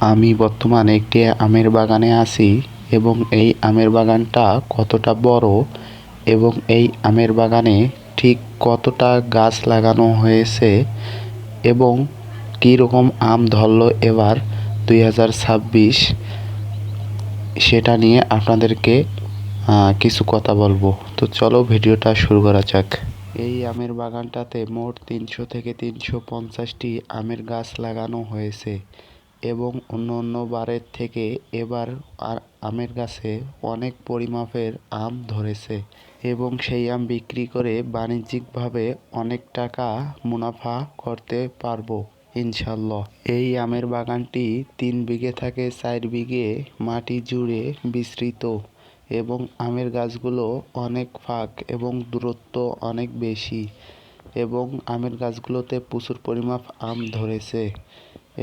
আমি বর্তমানে একটি আমের বাগানে আছি এবং এই আমের বাগানটা কতটা বড় এবং এই আমের বাগানে ঠিক কতটা গাছ লাগানো হয়েছে এবং কী রকম আম ধরলো এবার 2026 সেটা নিয়ে আপনাদেরকে কিছু কথা বলবো। তো চলো ভিডিওটা শুরু করা যাক। এই আমের বাগানটাতে মোট 300 থেকে 350টি আমের গাছ লাগানো হয়েছে এবং অন্য বারের থেকে এবার আমের গাছে অনেক পরিমাপের আম ধরেছে এবং সেই আম বিক্রি করে বাণিজ্যিকভাবে অনেক টাকা মুনাফা করতে পারবো ইনশাল্লাহ। এই আমের বাগানটি 3 বিঘে থেকে 4 বিঘে মাটি জুড়ে বিস্তৃত এবং আমের গাছগুলো অনেক ফাঁক এবং দূরত্ব অনেক বেশি এবং আমের গাছগুলোতে প্রচুর পরিমাপ আম ধরেছে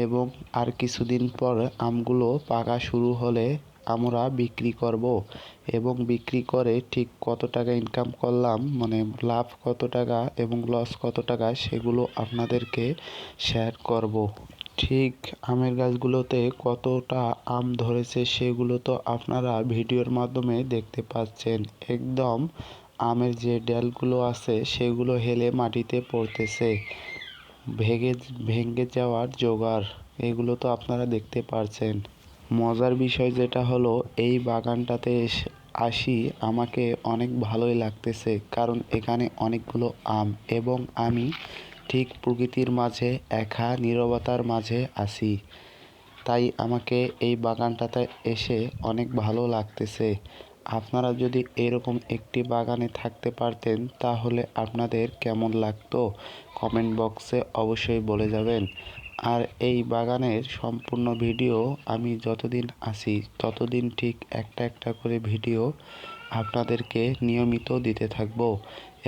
এবং আর কিছুদিন পর আমগুলো পাকা শুরু হলে আমরা বিক্রি করব এবং বিক্রি করে ঠিক কত টাকা ইনকাম করলাম, মানে লাভ কত টাকা এবং লস কত টাকা, সেগুলো আপনাদেরকে শেয়ার করব। ঠিক আমের গাছগুলোতে কতটা আম ধরেছে সেগুলো তো আপনারা ভিডিওর মাধ্যমে দেখতে পাচ্ছেন। একদম আমের যে ডালগুলো আছে সেগুলো হেলে মাটিতে পড়তেছে, ভেঙে যাওয়ার জোগাড়, এগুলো তো আপনারা দেখতে পারছেন। মজার বিষয় যেটা হলো, এই বাগানটাতে আসি আমাকে অনেক ভালোই লাগতেছে কারণ এখানে অনেকগুলো আম এবং আমি ঠিক প্রকৃতির মাঝে একা নীরবতার মাঝে আছি, তাই আমাকে এই বাগানটাতে এসে অনেক ভালো লাগতেছে। আপনারা যদি এরকম একটি বাগানে থাকতে পারতেন তাহলে আপনাদের কেমন লাগতো কমেন্ট বক্সে অবশ্যই বলে যাবেন। আর এই বাগানের সম্পূর্ণ ভিডিও আমি যতদিন আছি ততদিন ঠিক একটা করে ভিডিও আপনাদেরকে নিয়মিত দিতে থাকব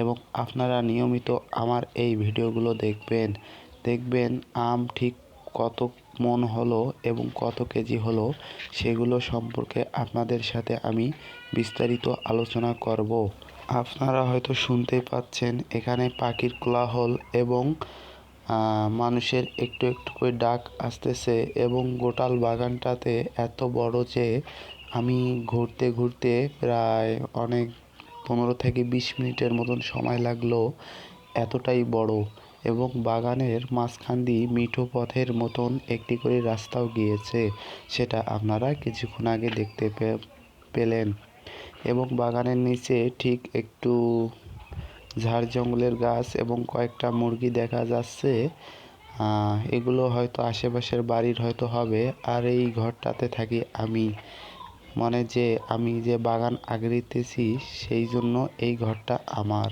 এবং আপনারা নিয়মিত আমার এই ভিডিওগুলো দেখবেন আম ঠিক কত মন হলো এবং কত কেজি হলো সেগুলো সম্পর্কে আপনাদের সাথে আমি বিস্তারিত আলোচনা করব। আপনারা হয়তো শুনতেই পাচ্ছেন এখানে পাখির কোলাহল এবং মানুষের একটু করে ডাক আসতেছে এবং গোটাল বাগানটাতে এত বড় যে আমি ঘুরতে প্রায় অনেক 15 থেকে 20 মিনিটের মতন সময় লাগলো, এতটাই বড়। এবং বাগানের মাঝখান দিয়ে মিঠো পথের মতন একটি করে রাস্তাও গিয়েছে, সেটা আপনারা কিছুক্ষণ আগে দেখতে পেলেন। এবং বাগানের নিচে ঠিক একটু ঝাড় জঙ্গলের গাছ এবং কয়েকটা মুরগি দেখা যাচ্ছে। এগুলো হয়তো আশেপাশের বাড়ির হয়তো হবে। আর এই ঘরটাতে থাকি আমি, মানে যে আমি যে বাগান আগড়িতেছি সেই জন্য এই ঘরটা আমার।